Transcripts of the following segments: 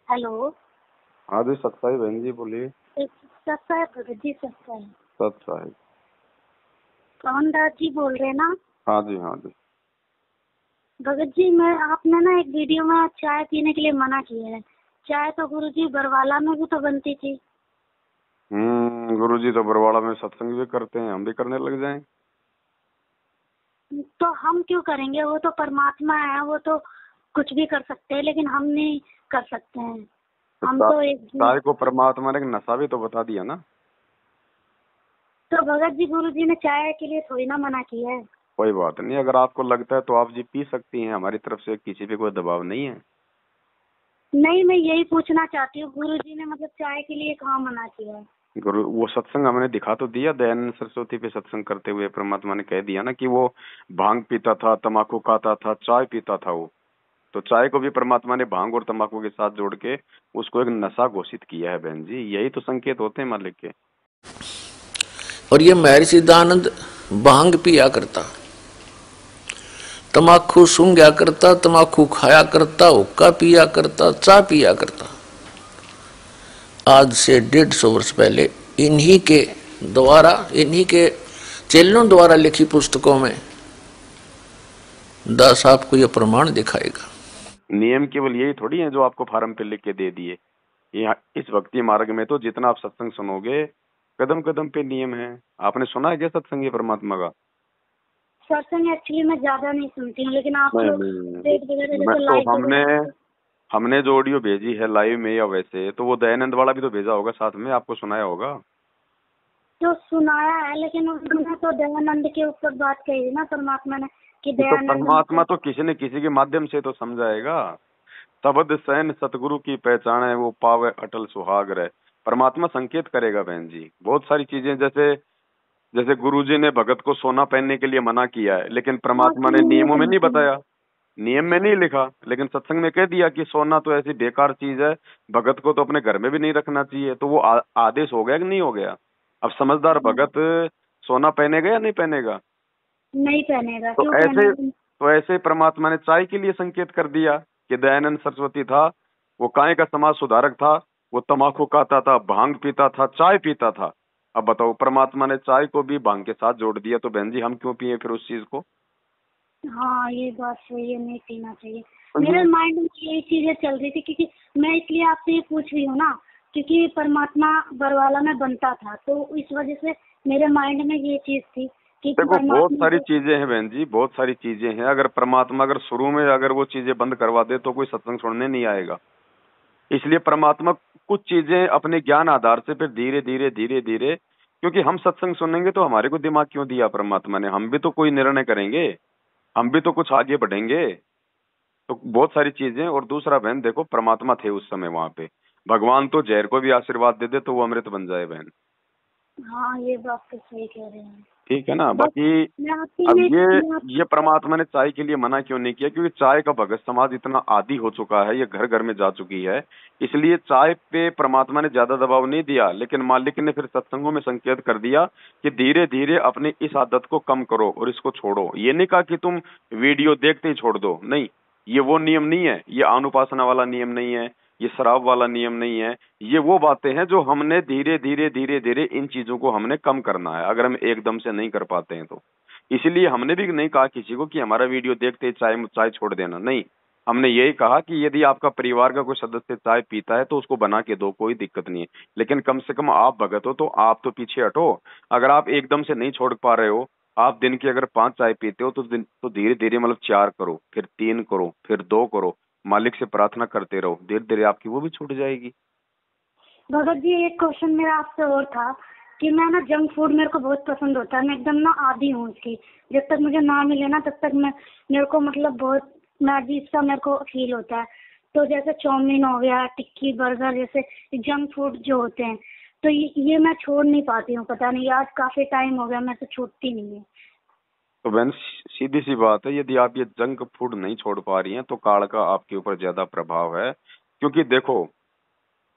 Hello. हाँ जी, सत्साई बहन जी बोलिए। सत्ता है भगत जी, सत्ता है। सत्साई। पवन दास जी बोल रहे हैं ना? हाँ जी, हाँ जी। भगत जी, मैं आपने ना एक वीडियो में चाय पीने के लिए मना किया है। चाय तो गुरुजी बरवाला में भी तो बनती थी। गुरुजी तो बरवाड़ा में सत्संग भी करते हैं, हम भी करने लग जाएं। तो हम क्यों करेंगे? वो तो परमात्मा है, वो तो कुछ भी कर सकते हैं, लेकिन हम नहीं कर सकते हैं। तो हम तो एक चाय को परमात्मा ने एक नशा भी तो बता दिया ना। तो भगत जी, गुरुजी ने चाय के लिए थोड़ी ना मना किया है। कोई बात नहीं, अगर आपको लगता है तो आप जी पी सकती हैं, हमारी तरफ से किसी पे कोई दबाव नहीं है। नहीं, मैं यही पूछना चाहती हूँ, गुरुजी ने मतलब चाय के लिए कहाँ मना किया है? गुरु वो सत्संग हमने दिखा तो दिया, दयानंद सरस्वती पे सत्संग करते हुए परमात्मा ने कह दिया ना कि वो भांग पीता था, तम्बाकू खाता था, चाय पीता था वो। तो चाय को भी परमात्मा ने भांग और तंबाकू के साथ जोड़ के उसको एक नशा घोषित किया है बहन जी। यही तो संकेत होते हैं मालिक के। और ये महर्षि दयानंद भांग पिया करता, तमाकू सूंघा करता, तमाकू खाया करता, हुक्का पिया करता, चाय पिया करता। आज से 150 वर्ष पहले इन्हीं के द्वारा, इन्हीं के चेलों द्वारा लिखी पुस्तकों में दास आपको यह प्रमाण दिखाएगा। नियम केवल यही थोड़ी है जो आपको फार्म पे लिख के दे दिए। यहाँ इस भक्ति मार्ग में तो जितना आप सत्संग सुनोगे, कदम कदम पे नियम है। आपने सुना है क्या सत्संग ये परमात्मा का? सत्संग एक्चुअली मैं ज्यादा नहीं सुनती हूँ, लेकिन आप नहीं लोग नहीं, वगैरह मैं जैसे तो लाइव हमने वगैरह। हमने जो ऑडियो भेजी है लाइव में या वैसे, तो वो दयानंद वाला भी तो भेजा होगा साथ में, आपको सुनाया होगा। तो सुनाया है, लेकिन उन्होंने तो दयानंद के ऊपर बात कही ना परमात्मा ने, कि तो दयानंद परमात्मा मतलब। तो किसी न किसी के माध्यम से तो समझाएगा। शब्द सैन सतगुरु की पहचान है, वो पावे अटल सुहाग रहे। परमात्मा संकेत करेगा बहन जी, बहुत सारी चीजें। जैसे जैसे गुरुजी ने भगत को सोना पहनने के लिए मना किया है, लेकिन हाँ, परमात्मा ने सुनिए नियमों में नहीं सुनिए। बताया, नियम में नहीं लिखा, लेकिन सत्संग में कह दिया कि सोना तो ऐसी बेकार चीज है, भगत को तो अपने घर में भी नहीं रखना चाहिए। तो वो आदेश हो गया कि नहीं हो गया? अब समझदार भगत सोना पहनेगा या नहीं पहनेगा? नहीं पहनेगा, तो क्यों ऐसे पहनेगा? तो ऐसे परमात्मा ने चाय के लिए संकेत कर दिया कि दयानंद सरस्वती था, वो काय का समाज सुधारक था, वो तम्बाकू खाता था, भांग पीता था, चाय पीता था। अब बताओ, परमात्मा ने चाय को भी भांग के साथ जोड़ दिया, तो बहन जी हम क्यों पिए फिर उस चीज को? हाँ, ये बात सही है, नहीं पीना चाहिए। तो मेरे ये माइंड में यही चीजें चल रही थी, क्योंकि मैं इसलिए आपसे ये पूछ रही हूँ ना, क्योंकि परमात्मा बरवाला में बनता था, तो इस वजह से मेरे माइंड में ये चीज थी कि देखो, बहुत परमात्मा सारी को। चीजें हैं बहन जी, बहुत सारी चीजें हैं। अगर परमात्मा अगर शुरू में अगर वो चीजें बंद करवा दे तो कोई सत्संग सुनने नहीं आएगा। इसलिए परमात्मा कुछ चीजें अपने ज्ञान आधार से फिर धीरे धीरे धीरे धीरे, क्योंकि हम सत्संग सुनेंगे तो हमारे को दिमाग क्यों दिया परमात्मा ने? हम भी तो कोई निर्णय करेंगे, हम भी तो कुछ आगे बढ़ेंगे। तो बहुत सारी चीजें। और दूसरा बहन देखो, परमात्मा थे उस समय वहां पे। भगवान तो जहर को भी आशीर्वाद दे दे तो वो अमृत बन जाए बहन। हाँ, ये बात तो सही कह रहे हैं। ठीक है ना? बस बाकी मैं आपसे अब मैं ये परमात्मा ने चाय के लिए मना क्यों नहीं किया? क्योंकि चाय का भगत समाज इतना आदी हो चुका है, ये घर घर में जा चुकी है। इसलिए चाय पे परमात्मा ने ज्यादा दबाव नहीं दिया, लेकिन मालिक ने फिर सत्संगों में संकेत कर दिया कि धीरे धीरे अपनी इस आदत को कम करो और इसको छोड़ो। ये नहीं कहा कि तुम वीडियो देखते ही छोड़ दो, नहीं। ये वो नियम नहीं है, ये अनुपासना वाला नियम नहीं है, ये शराब वाला नियम नहीं है। ये वो बातें हैं जो हमने धीरे धीरे धीरे धीरे इन चीजों को हमने कम करना है, अगर हम एकदम से नहीं कर पाते हैं तो। इसीलिए हमने भी नहीं कहा किसी को कि हमारा वीडियो देखते ही चाय चाय छोड़ देना, नहीं। हमने यही कहा कि यदि आपका परिवार का कोई सदस्य चाय पीता है तो उसको बना के दो, कोई दिक्कत नहीं है। लेकिन कम से कम आप भगत हो तो आप तो पीछे हटो। अगर आप एकदम से नहीं छोड़ पा रहे हो, आप दिन की अगर 5 चाय पीते हो तो धीरे धीरे मतलब 4 करो, फिर 3 करो, फिर 2 करो। मालिक से प्रार्थना करते रहो, धीरे धीरे आपकी वो भी छूट जाएगी। भगत जी, एक क्वेश्चन मेरा आपसे और था कि मैं ना जंक फूड मेरे को बहुत पसंद होता है, मैं एकदम ना आदी हूँ उसकी। जब तक मुझे ना मिले ना तब तक मैं मेरे को मतलब बहुत मैं अजीब सा मेरे को फील होता है। तो जैसे चाउमीन हो गया, टिक्की, बर्गर, जैसे जंक फूड जो होते हैं, तो ये मैं छोड़ नहीं पाती हूँ। पता नहीं, आज काफी टाइम हो गया, मैं तो छूटती नहीं है। तो बहन सीधी सी बात है, यदि आप ये जंक फूड नहीं छोड़ पा रही हैं तो काल का आपके ऊपर ज्यादा प्रभाव है। क्योंकि देखो,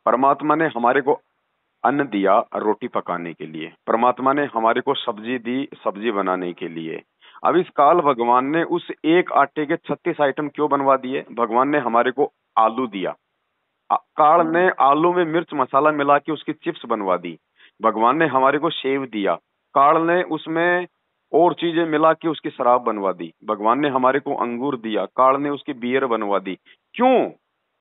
परमात्मा ने हमारे को अन्न दिया रोटी पकाने के लिए, परमात्मा ने हमारे को सब्जी दी सब्जी बनाने के लिए। अब इस काल भगवान ने उस एक आटे के 36 आइटम क्यों बनवा दिए? भगवान ने हमारे को आलू दिया, काल ने आलू में मिर्च मसाला मिला के उसकी चिप्स बनवा दी। भगवान ने हमारे को सेव दिया, काल ने उसमें और चीजें मिला के उसकी शराब बनवा दी। भगवान ने हमारे को अंगूर दिया, काल ने उसकी बियर बनवा दी। क्यों?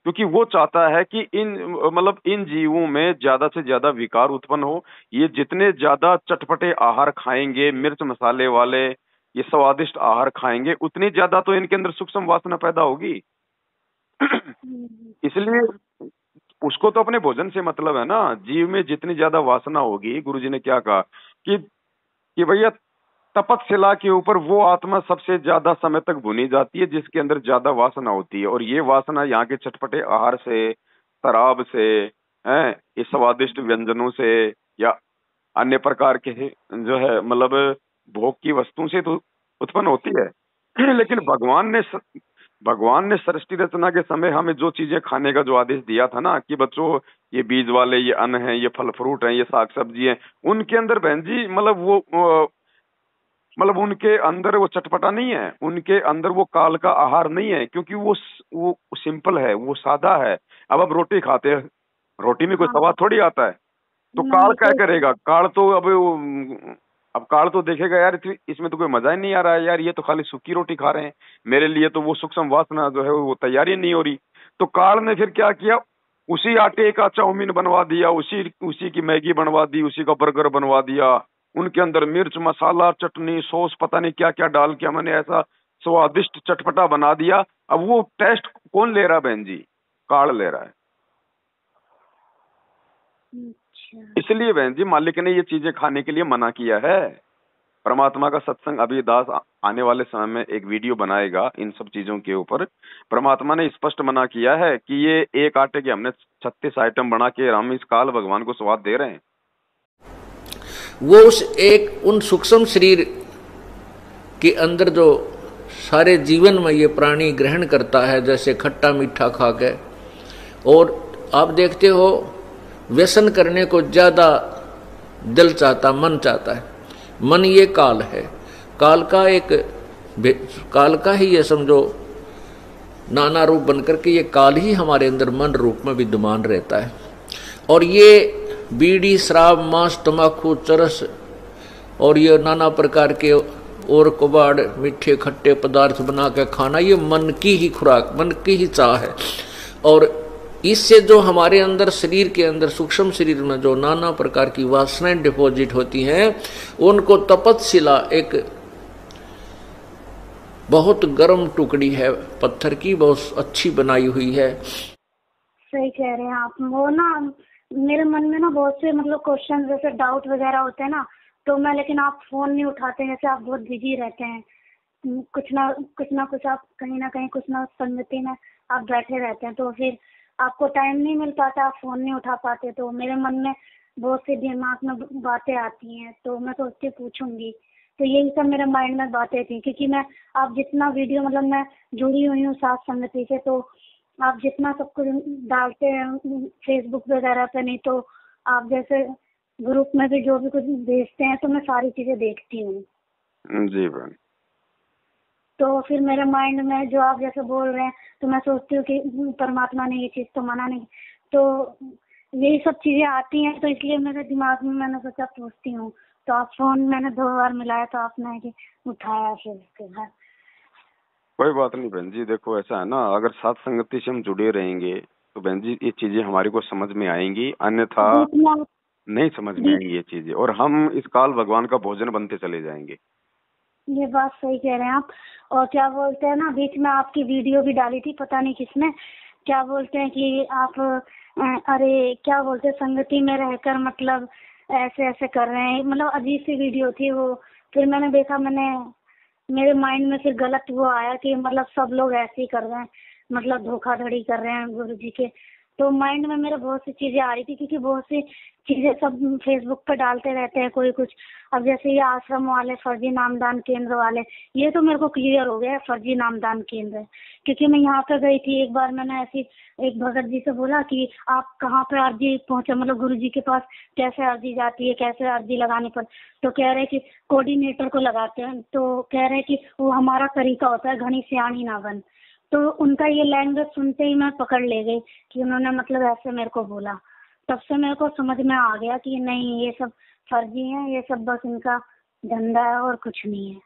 क्योंकि वो चाहता है कि इन जीवों में ज्यादा से ज्यादा विकार उत्पन्न हो। ये जितने ज्यादा चटपटे आहार खाएंगे, मिर्च मसाले वाले ये स्वादिष्ट आहार खाएंगे, उतनी ज्यादा तो इनके अंदर सूक्ष्म वासना पैदा होगी। इसलिए उसको तो अपने भोजन से मतलब है ना। जीव में जितनी ज्यादा वासना होगी, गुरुजी ने क्या कहा कि भैया तपतशिला के ऊपर वो आत्मा सबसे ज्यादा समय तक भुनी जाती है जिसके अंदर ज्यादा वासना होती है। और ये वासना यहाँ के चटपटे आहार से, शराब से, हैं, इस स्वादिष्ट व्यंजनों से या अन्य प्रकार के जो है भोग की वस्तु से तो उत्पन्न होती है। लेकिन भगवान ने सृष्टि रचना के समय हमें जो चीजें खाने का जो आदेश दिया था ना कि बच्चों ये बीज वाले, ये अन्न है, ये फल फ्रूट है, ये साग सब्जी है, उनके अंदर बहन जी उनके अंदर वो चटपटा नहीं है, उनके अंदर वो काल का आहार नहीं है, क्योंकि वो सिंपल है, वो सादा है। अब आप रोटी खाते हैं, रोटी में कोई स्वाद थोड़ी आता है, तो काल क्या करेगा? काल तो अब काल तो देखेगा यार इसमें तो कोई मजा ही नहीं आ रहा है यार, ये तो खाली सूखी रोटी खा रहे हैं, मेरे लिए तो वो सूक्ष्म वासना जो है वो तैयारी नहीं हो रही। तो काल ने फिर क्या किया? उसी आटे का चाउमीन बनवा दिया, उसी की मैगी बनवा दी, उसी का बर्गर बनवा दिया। उनके अंदर मिर्च मसाला चटनी सॉस पता नहीं क्या क्या डाल के मैंने ऐसा स्वादिष्ट चटपटा बना दिया। अब वो टेस्ट कौन ले रहा बहन जी? काल ले रहा है। इसलिए बहन जी मालिक ने ये चीजें खाने के लिए मना किया है। परमात्मा का सत्संग अभी दास आने वाले समय में एक वीडियो बनाएगा इन सब चीजों के ऊपर। परमात्मा ने स्पष्ट मना किया है कि ये एक आटे के हमने 36 आइटम बना के हम इस काल भगवान को स्वाद दे रहे हैं। वो उन सूक्ष्म शरीर के अंदर जो सारे जीवन में ये प्राणी ग्रहण करता है, जैसे खट्टा मीठा खा के, और आप देखते हो व्यसन करने को ज्यादा दिल चाहता, मन चाहता है। मन ये काल है, काल का ही ये समझो नाना रूप बनकर के ये काल ही हमारे अंदर मन रूप में विद्यमान रहता है। और ये बीड़ी शराब मांस तंबाकू चरस और ये नाना प्रकार के और कबाड़ मीठे खट्टे पदार्थ बना के खाना, ये मन की ही खुराक, मन की ही चाह है। और इससे जो हमारे अंदर शरीर के अंदर सूक्ष्म शरीर में जो नाना प्रकार की वासनाएं डिपॉजिट होती हैं, उनको तपतशिला एक बहुत गर्म टुकड़ी है पत्थर की, बहुत अच्छी बनाई हुई है। सही कह रहे हैं आप। वो ना मेरे मन में ना बहुत से क्वेश्चन जैसे डाउट वगैरह होते हैं ना, तो मैं, लेकिन आप फोन नहीं उठाते, जैसे आप बहुत बिजी रहते हैं, कुछ ना कुछ आप कहीं ना कहीं कुछ ना संगति में आप बैठे रहते हैं, तो फिर आपको टाइम नहीं मिल पाता, आप फोन नहीं उठा पाते। तो मेरे मन में बहुत सी दिमाग में बातें आती हैं, तो मैं सोचती पूछूंगी। तो यही सब मेरे माइंड में बातें थी, क्योंकि मैं आप जितना वीडियो मैं जुड़ी हुई हूँ साथ संगति से, तो आप जितना सब कुछ डालते हैं फेसबुक वगैरह पे, नहीं तो आप जैसे ग्रुप में भी जो भी कुछ भेजते हैं, तो मैं सारी चीजें देखती हूँ जी बहन। तो फिर मेरे माइंड में जो आप जैसे बोल रहे हैं, तो मैं सोचती हूँ कि परमात्मा ने ये चीज तो मना नहीं, तो यही सब चीजें आती हैं, तो इसलिए मेरे दिमाग में मैंने सोचा पूछती हूँ। तो आप फोन मैंने 2 बार मिलाया, तो आपने उठाया, फिर उसके बाद कोई बात नहीं बहन जी। देखो ऐसा है ना, अगर साथ संगति से हम जुड़े रहेंगे तो बहन जी ये चीजें हमारे को समझ में आएंगी, अन्यथा नहीं समझ में आएंगी ये चीजें, और हम इस काल भगवान का भोजन बनते चले जाएंगे। ये बात सही कह रहे हैं आप। और क्या बोलते हैं ना, बीच में आपकी वीडियो भी डाली थी, पता नहीं किसने, क्या बोलते हैं कि आप अरे क्या बोलते हैं, संगति में रहकर ऐसे ऐसे कर रहे हैं, अजीब सी वीडियो थी वो। फिर मैंने देखा, मेरे माइंड में फिर गलत वो आया कि सब लोग ऐसे ही कर रहे हैं, धोखाधड़ी कर रहे हैं गुरु जी के। तो माइंड में मेरे बहुत सी चीजें आ रही थी, क्योंकि बहुत सी चीजें सब फेसबुक पे डालते रहते हैं कोई कुछ। अब जैसे ये आश्रम वाले फर्जी नामदान केंद्र वाले, ये तो मेरे को क्लियर हो गया फर्जी नामदान केंद्र है, क्योंकि मैं यहाँ पे गई थी एक बार, मैंने ऐसी एक भगत जी से बोला कि आप कहाँ पे अर्जी पहुँचे, गुरु जी के पास कैसे अर्जी जाती है, कैसे अर्जी लगाने पर। तो कह रहे कि कोऑर्डिनेटर को लगाते हैं, तो कह रहे कि वो हमारा तरीका होता है, घनी सियाणी ना बन। तो उनका ये लैंग्वेज सुनते ही मैं पकड़ ले गई कि उन्होंने मतलब ऐसे मेरे को बोला। तब से मेरे को समझ में आ गया कि नहीं, ये सब फर्जी है, ये सब बस इनका धंधा है और कुछ नहीं है।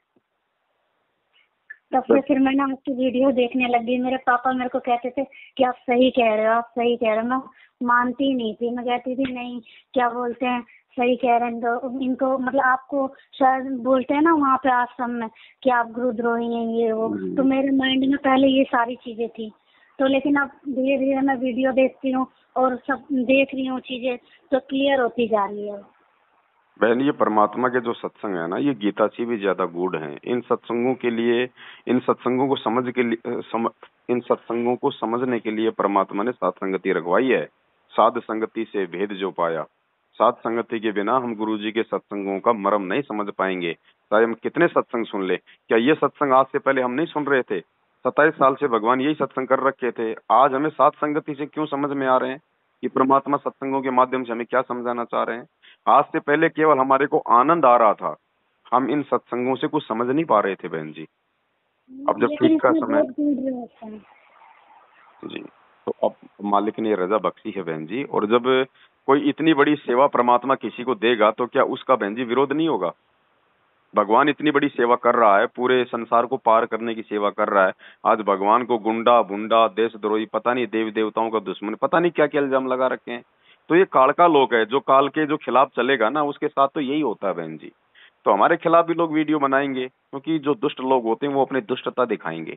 तब से फिर मैंने आपकी वीडियो देखने लगी। मेरे पापा मेरे को कहते थे कि आप सही कह रहे हो, आप सही कह रहे हो। मैं मानती ही नहीं थी, मैं कहती थी नहीं, क्या बोलते हैं, सही कह रहे हैं। तो इनको मतलब आपको शायद बोलते हैं ना वहाँ पे आश्रम में कि आप गुरुद्रोही हैं ये वो, तो मेरे माइंड में पहले ये सारी चीजें थी। तो लेकिन अब धीरे धीरे मैं वीडियो देखती हूँ और सब देख रही हूँ चीजें, तो क्लियर होती जा रही है। बहन, ये परमात्मा के जो सत्संग है ना, ये गीता से भी ज्यादा गूढ़ हैं। इन सत्संगों के लिए, इन सत्संगों को इन सत्संगों को समझने के लिए परमात्मा ने साध संगति रखवाई है। साध संगति से भेद जो पाया, साध संगति के बिना हम गुरु जी के सत्संगों का मर्म नहीं समझ पाएंगे। चाहे हम कितने सत्संग सुन ले। क्या ये सत्संग आज से पहले हम नहीं सुन रहे थे? 27 साल से भगवान यही सत्संग कर रखे थे। आज हमें साध संगति से क्यों समझ में आ रहे हैं कि परमात्मा सत्संगों के माध्यम से हमें क्या समझाना चाह रहे हैं? आज से पहले केवल हमारे को आनंद आ रहा था, हम इन सत्संगों से कुछ समझ नहीं पा रहे थे बहन जी। अब जब ठीक का समय जी, तो अब मालिक ने रजा बख्शी है बहन जी। और जब कोई इतनी बड़ी सेवा परमात्मा किसी को देगा तो क्या उसका बहन जी विरोध नहीं होगा? भगवान इतनी बड़ी सेवा कर रहा है, पूरे संसार को पार करने की सेवा कर रहा है। आज भगवान को गुंडा, भुंडा, देशद्रोही, पता नहीं देवी देवताओं का दुश्मन, पता नहीं क्या क्या इल्जाम लगा रखे हैं। तो ये काल का लोक है, जो काल के जो खिलाफ चलेगा ना, उसके साथ तो यही होता है बहन जी। तो हमारे खिलाफ भी लोग वीडियो बनाएंगे, क्योंकि जो दुष्ट लोग होते हैं वो अपनी दुष्टता दिखाएंगे।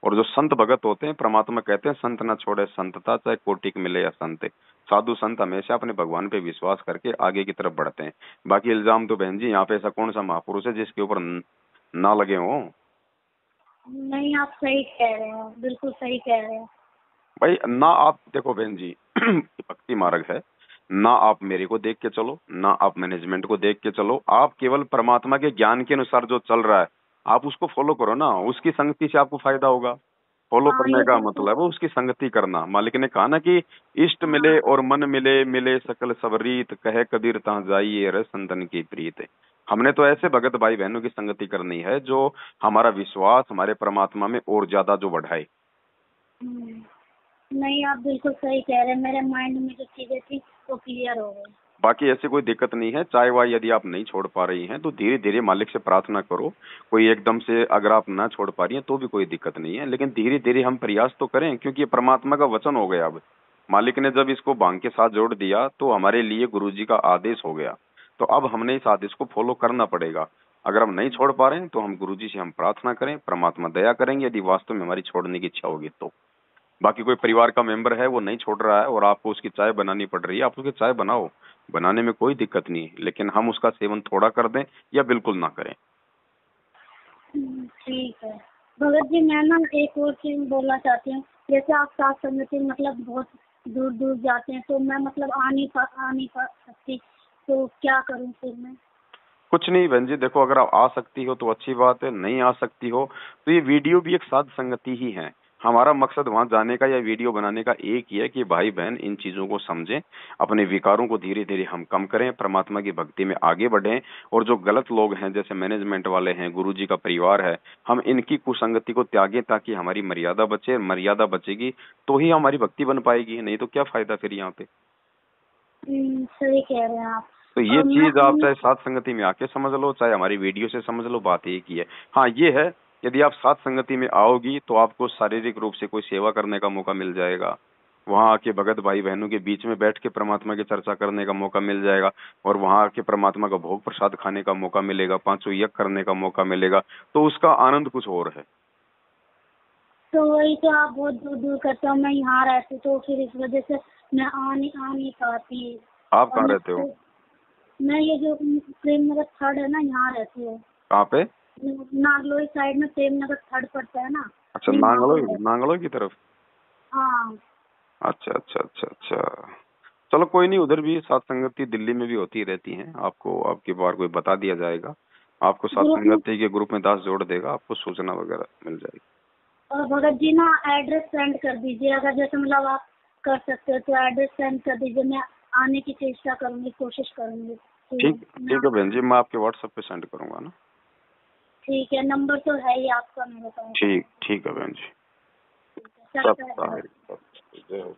और जो संत भगत होते हैं, परमात्मा कहते हैं संत न छोड़े संतता, चाहे कोटि के मिले या संत। साधु संत हमेशा अपने भगवान पे विश्वास करके आगे की तरफ बढ़ते हैं। बाकी इल्जाम तो बहन जी, यहाँ पे ऐसा कौन सा महापुरुष है जिसके ऊपर ना लगे हों? नहीं, आप सही कह रहे हो, बिल्कुल सही कह रहे हो भाई। ना आप देखो बहन जी, भक्ति मार्ग है ना, आप मेरे को देख के चलो, ना आप मैनेजमेंट को देख के चलो। आप केवल परमात्मा के ज्ञान के अनुसार जो चल रहा है आप उसको फॉलो करो ना, उसकी संगति से आपको फायदा होगा। फॉलो करने का मतलब है उसकी संगति करना। मालिक ने कहा ना कि इष्ट मिले और मन मिले, मिले सकल सबरीत, कहे कबीर तहाँ जाइए रे संतन की प्रीत। हमने तो ऐसे भगत भाई बहनों की संगति करनी है जो हमारा विश्वास हमारे परमात्मा में और ज्यादा जो बढ़ाए। नहीं, आप बिल्कुल सही कह रहे हैं। मेरे माइंड में जो चीजें थी वो क्लियर हो गई। बाकी ऐसी कोई दिक्कत नहीं है। चाय वाय यदि आप नहीं छोड़ पा रही हैं तो धीरे धीरे मालिक से प्रार्थना करो। कोई एकदम से अगर आप ना छोड़ पा रही हैं तो भी कोई दिक्कत नहीं है, लेकिन धीरे धीरे हम प्रयास तो करें, क्योंकि ये परमात्मा का वचन हो गया। अब मालिक ने जब इसको भांग के साथ जोड़ दिया तो हमारे लिए गुरुजी का आदेश हो गया। तो अब हमने इस आदेश को फॉलो करना पड़ेगा। अगर हम नहीं छोड़ पा रहे हैं तो हम गुरुजी से हम प्रार्थना करें, परमात्मा दया करेंगे यदि वास्तव में हमारी छोड़ने की इच्छा होगी तो। बाकी कोई परिवार का मेंबर है वो नहीं छोड़ रहा है और आपको उसकी चाय बनानी पड़ रही है, आप उसकी चाय बनाओ, बनाने में कोई दिक्कत नहीं है, लेकिन हम उसका सेवन थोड़ा कर दें या बिल्कुल ना करें। ठीक है भगत जी, मैं ना एक और चीज बोलना चाहती हूँ। जैसे आप साथ संगति मतलब बहुत दूर दूर जाते हैं, तो मैं मतलब आ नहीं सकती, तो क्या करूँ फिर मैं? कुछ नहीं बहन जी, देखो अगर आप आ सकती हो तो अच्छी बात है, नहीं आ सकती हो तो ये वीडियो भी एक साध संगति ही है। हमारा मकसद वहां जाने का या वीडियो बनाने का एक ही है कि भाई बहन इन चीजों को समझें, अपने विकारों को धीरे धीरे हम कम करें, परमात्मा की भक्ति में आगे बढ़ें। और जो गलत लोग हैं जैसे मैनेजमेंट वाले हैं, गुरुजी का परिवार है, हम इनकी कुसंगति को त्यागें ताकि हमारी मर्यादा बचे। मर्यादा बचेगी तो ही हमारी भक्ति बन पाएगी, नहीं तो क्या फायदा फिर यहाँ पे। सही कह रहे हैं आप। तो ये चीज आप चाहे साथ संगति में आके समझ लो, चाहे हमारी वीडियो से समझ लो, बात एक ही है। हाँ ये है, यदि आप साथ संगति में आओगी तो आपको शारीरिक रूप से कोई सेवा करने का मौका मिल जाएगा। वहाँ आके भगत भाई बहनों के बीच में बैठ के परमात्मा की चर्चा करने का मौका मिल जाएगा, और वहाँ आके परमात्मा का भोग प्रसाद खाने का मौका मिलेगा, 5 यज्ञ करने का मौका मिलेगा, तो उसका आनंद कुछ और है। तो वही तो, आप बहुत दूर दूर करते हो, मैं यहाँ रहती तो फिर इस वजह से मैं आ नहीं पाती। आप कहाँ रहते हो? मैं ये जो प्रेम नगर 3rd है ना, यहाँ रहती हूँ। कहाँ पे? नागलोई साइड में प्रेम नगर 3rd पड़ता है ना। अच्छा, नांगलोई की तरफ। हाँ। अच्छा अच्छा अच्छा अच्छा, चलो कोई नहीं, उधर भी साथ संगति दिल्ली में भी होती रहती हैं। आपको आपकी बार कोई बता दिया जाएगा, आपको साथ संगति के ग्रुप में दास जोड़ देगा, आपको सूचना वगैरह मिल जाएगी। और भगत जी ना एड्रेस सेंड कर दीजिए, अगर जैसे मतलब आप कर सकते हो तो एड्रेस सेंड कर दीजिए, मैं आने की चेष्टा करूंगी, कोशिश करूंगी। ठीक है बहन जी, मैं आपके व्हाट्सएप पे सेंड करूंगा ना। ठीक है, नंबर तो है ही आपका मेरे पास। ठीक है बहन जी। सकता है। जय हो।